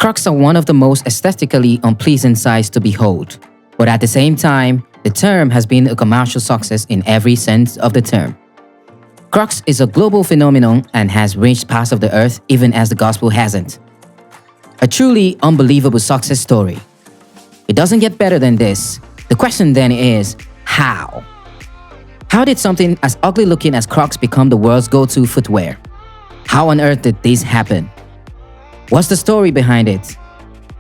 Crocs are one of the most aesthetically unpleasant sights to behold, but at the same time, the term has been a commercial success in every sense of the term. Crocs is a global phenomenon and has reached parts of the earth even as the gospel hasn't. A truly unbelievable success story. It doesn't get better than this. The question then is, how? How did something as ugly looking as Crocs become the world's go-to footwear? How on earth did this happen? What's the story behind it?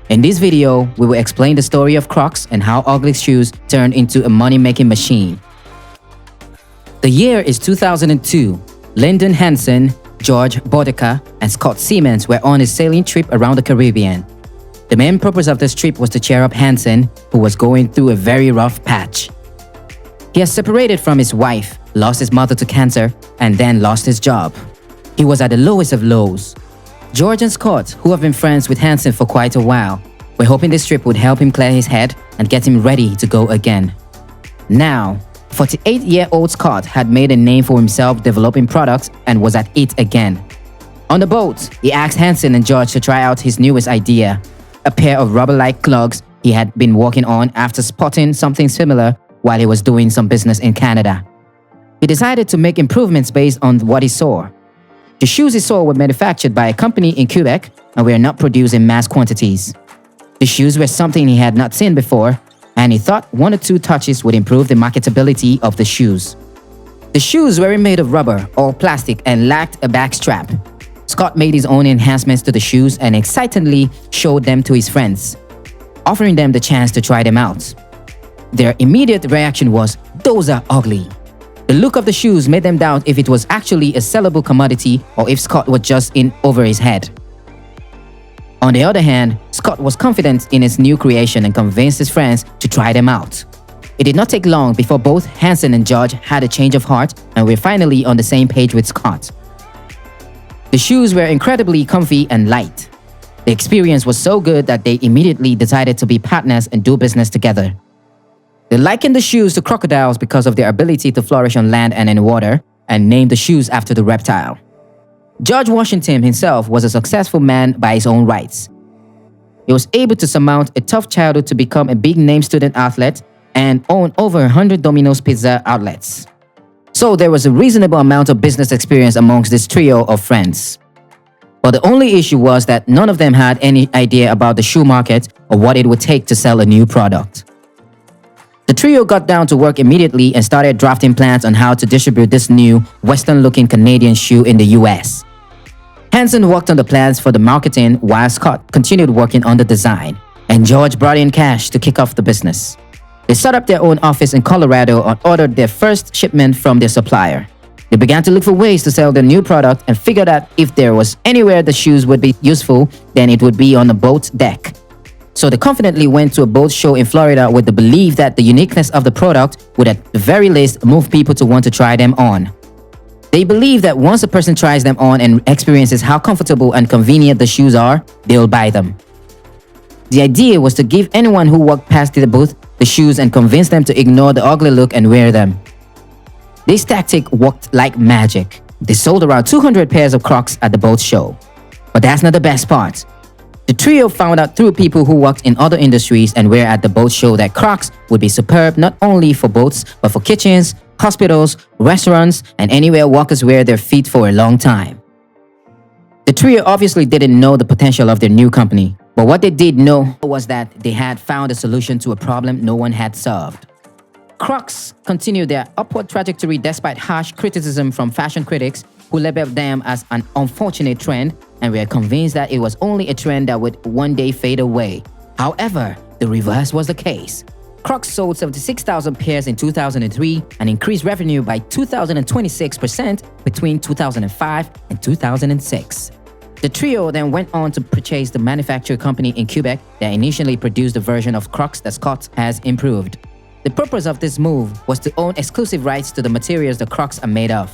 In this video, we will explain the story of Crocs and how ugly shoes turned into a money-making machine. The year is 2002. Lyndon Hansen, George Bodecker, and Scott Seamans were on a sailing trip around the Caribbean. The main purpose of this trip was to cheer up Hansen, who was going through a very rough patch. He has separated from his wife, lost his mother to cancer, and then lost his job. He was at the lowest of lows. George and Scott, who have been friends with Hansen for quite a while, were hoping this trip would help him clear his head and get him ready to go again. Now, 48-year-old Scott had made a name for himself developing products and was at it again. On the boat, he asked Hansen and George to try out his newest idea, a pair of rubber-like clogs he had been working on after spotting something similar while he was doing some business in Canada. He decided to make improvements based on what he saw. The shoes he saw were manufactured by a company in Quebec and were not produced in mass quantities. The shoes were something he had not seen before, and he thought one or two touches would improve the marketability of the shoes. The shoes were made of rubber or plastic and lacked a back strap. Scott made his own enhancements to the shoes and excitedly showed them to his friends, offering them the chance to try them out. Their immediate reaction was, "Those are ugly." The look of the shoes made them doubt if it was actually a sellable commodity or if Scott was just in over his head. On the other hand, Scott was confident in his new creation and convinced his friends to try them out. It did not take long before both Hansen and George had a change of heart and were finally on the same page with Scott. The shoes were incredibly comfy and light. The experience was so good that they immediately decided to be partners and do business together. They likened the shoes to crocodiles because of their ability to flourish on land and in water, and named the shoes after the reptile. George Washington himself was a successful man by his own rights. He was able to surmount a tough childhood to become a big-name student athlete and own over 100 Domino's Pizza outlets. So there was a reasonable amount of business experience amongst this trio of friends. But the only issue was that none of them had any idea about the shoe market or what it would take to sell a new product. The trio got down to work immediately and started drafting plans on how to distribute this new, Western-looking Canadian shoe in the US. Hansen worked on the plans for the marketing while Scott continued working on the design, and George brought in cash to kick off the business. They set up their own office in Colorado and ordered their first shipment from their supplier. They began to look for ways to sell their new product and figured that if there was anywhere the shoes would be useful, then it would be on a boat deck. So they confidently went to a boat show in Florida with the belief that the uniqueness of the product would at the very least move people to want to try them on. They believe that once a person tries them on and experiences how comfortable and convenient the shoes are, they'll buy them. The idea was to give anyone who walked past the booth the shoes and convince them to ignore the ugly look and wear them. This tactic worked like magic. They sold around 200 pairs of Crocs at the boat show. But that's not the best part. The trio found out through people who worked in other industries and were at the boat show that Crocs would be superb not only for boats but for kitchens, hospitals, restaurants, and anywhere walkers wear their feet for a long time. The trio obviously didn't know the potential of their new company, but what they did know was that they had found a solution to a problem no one had solved. Crocs continued their upward trajectory despite harsh criticism from fashion critics who labeled them as an unfortunate trend and were convinced that it was only a trend that would one day fade away. However, the reverse was the case. Crocs sold 76,000 pairs in 2003 and increased revenue by 2,026% between 2005 and 2006. The trio then went on to purchase the manufacturing company in Quebec that initially produced the version of Crocs that Scott has improved. The purpose of this move was to own exclusive rights to the materials the Crocs are made of.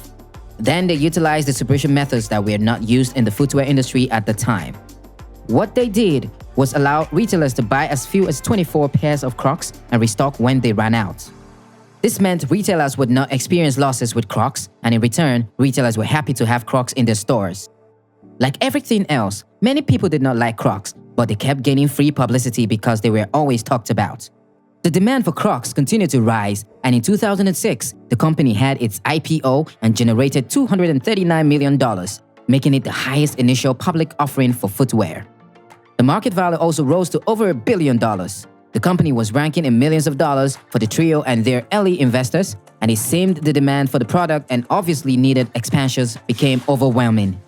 Then they utilized distribution methods that were not used in the footwear industry at the time. What they did was allow retailers to buy as few as 24 pairs of Crocs and restock when they ran out. This meant retailers would not experience losses with Crocs, and in return, retailers were happy to have Crocs in their stores. Like everything else, many people did not like Crocs, but they kept gaining free publicity because they were always talked about. The demand for Crocs continued to rise, and in 2006, the company had its IPO and generated $239 million, making it the highest initial public offering for footwear. The market value also rose to over $1 billion. The company was ranking in millions of dollars for the trio and their early investors, and it seemed the demand for the product and obviously needed expansions became overwhelming.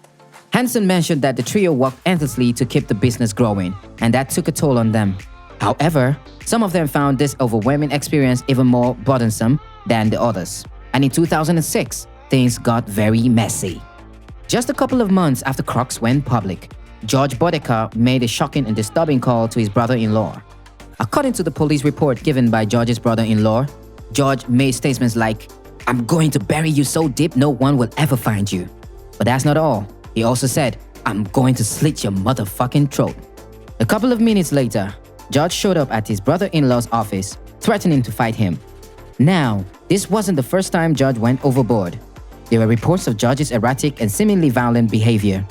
Hansen mentioned that the trio worked endlessly to keep the business growing, and that took a toll on them. However, some of them found this overwhelming experience even more burdensome than the others. And in 2006, things got very messy. Just a couple of months after Crocs went public, George Bodecker made a shocking and disturbing call to his brother-in-law. According to the police report given by George's brother-in-law, George made statements like, "I'm going to bury you so deep no one will ever find you." But that's not all. He also said, "I'm going to slit your motherfucking throat." A couple of minutes later, George showed up at his brother-in-law's office, threatening to fight him. Now, this wasn't the first time George went overboard. There were reports of George's erratic and seemingly violent behavior.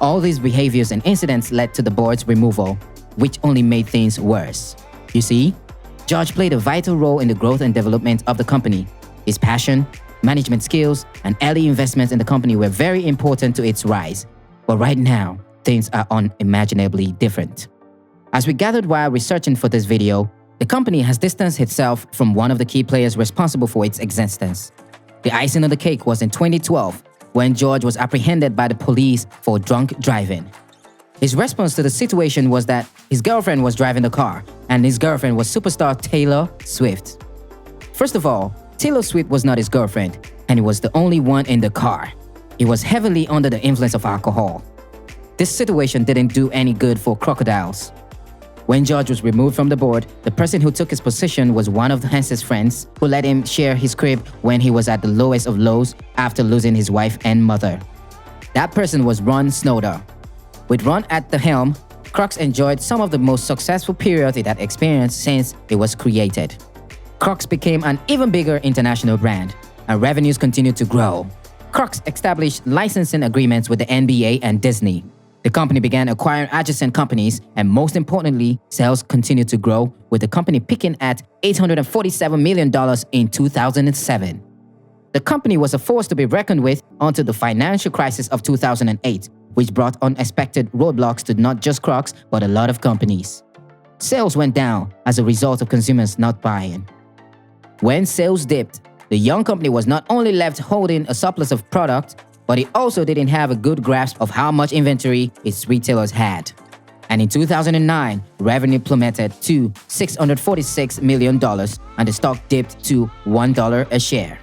All these behaviors and incidents led to the board's removal, which only made things worse. You see, George played a vital role in the growth and development of the company. His passion, management skills, and early investments in the company were very important to its rise. But right now, things are unimaginably different. As we gathered while researching for this video, the company has distanced itself from one of the key players responsible for its existence. The icing on the cake was in 2012, when George was apprehended by the police for drunk driving. His response to the situation was that his girlfriend was driving the car, and his girlfriend was superstar Taylor Swift. First of all, Taylor Swift was not his girlfriend, and he was the only one in the car. He was heavily under the influence of alcohol. This situation didn't do any good for Crocodiles. When George was removed from the board, the person who took his position was one of Hansen's friends who let him share his crib when he was at the lowest of lows after losing his wife and mother. That person was Ron Snowder. With Ron at the helm, Crocs enjoyed some of the most successful period it had experienced since it was created. Crocs became an even bigger international brand, and revenues continued to grow. Crocs established licensing agreements with the NBA and Disney. The company began acquiring adjacent companies, and most importantly, sales continued to grow, with the company peaking at $847 million in 2007. The company was a force to be reckoned with until the financial crisis of 2008, which brought unexpected roadblocks to not just Crocs, but a lot of companies. Sales went down as a result of consumers not buying. When sales dipped, the young company was not only left holding a surplus of product, but it also didn't have a good grasp of how much inventory its retailers had. And in 2009, revenue plummeted to $646 million, and the stock dipped to $1 a share.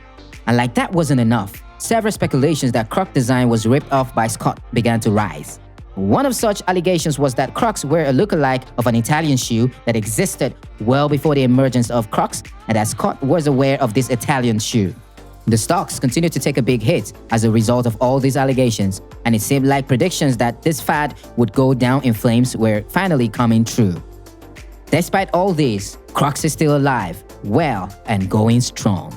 And like that wasn't enough, several speculations that Croc design was ripped off by Scott began to rise. One of such allegations was that Crocs were a lookalike of an Italian shoe that existed well before the emergence of Crocs, and that Scott was aware of this Italian shoe. The stocks continued to take a big hit as a result of all these allegations, and it seemed like predictions that this fad would go down in flames were finally coming true. Despite all this, Crocs is still alive, well, and going strong.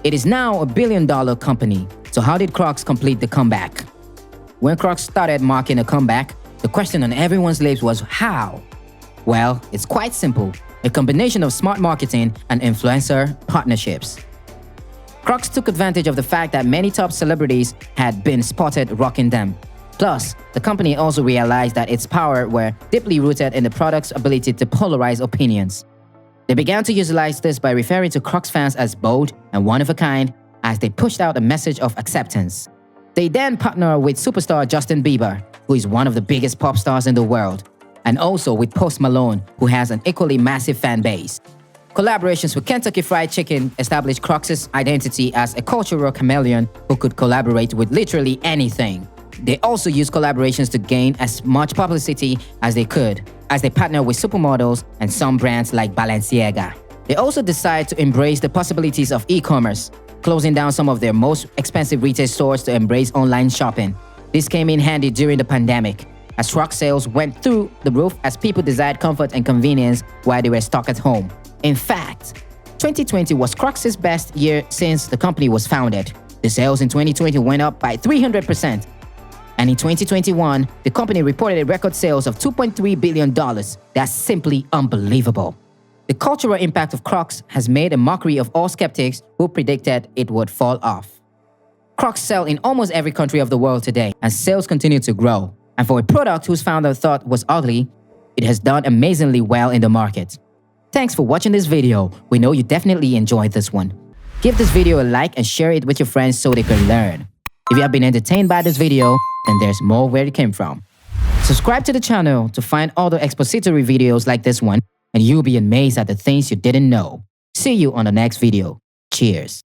It is now a billion-dollar company, so how did Crocs complete the comeback? When Crocs started marking a comeback, the question on everyone's lips was how? Well, it's quite simple, a combination of smart marketing and influencer partnerships. Crocs took advantage of the fact that many top celebrities had been spotted rocking them. Plus, the company also realized that its power were deeply rooted in the product's ability to polarize opinions. They began to utilize this by referring to Crocs fans as bold and one-of-a-kind as they pushed out a message of acceptance. They then partnered with superstar Justin Bieber, who is one of the biggest pop stars in the world, and also with Post Malone, who has an equally massive fan base. Collaborations with Kentucky Fried Chicken established Crocs' identity as a cultural chameleon who could collaborate with literally anything. They also used collaborations to gain as much publicity as they could, as they partnered with supermodels and some brands like Balenciaga. They also decided to embrace the possibilities of e-commerce, closing down some of their most expensive retail stores to embrace online shopping. This came in handy during the pandemic, as Crocs sales went through the roof as people desired comfort and convenience while they were stuck at home. In fact, 2020 was Crocs' best year since the company was founded. The sales in 2020 went up by 300%. And in 2021, the company reported record sales of $2.3 billion. That's simply unbelievable. The cultural impact of Crocs has made a mockery of all skeptics who predicted it would fall off. Crocs sell in almost every country of the world today, and sales continue to grow. And for a product whose founder thought was ugly, it has done amazingly well in the market. Thanks for watching this video. We know you definitely enjoyed this one. Give this video a like and share it with your friends so they can learn. If you have been entertained by this video, then there's more where it came from. Subscribe to the channel to find other expository videos like this one, and you'll be amazed at the things you didn't know. See you on the next video. Cheers.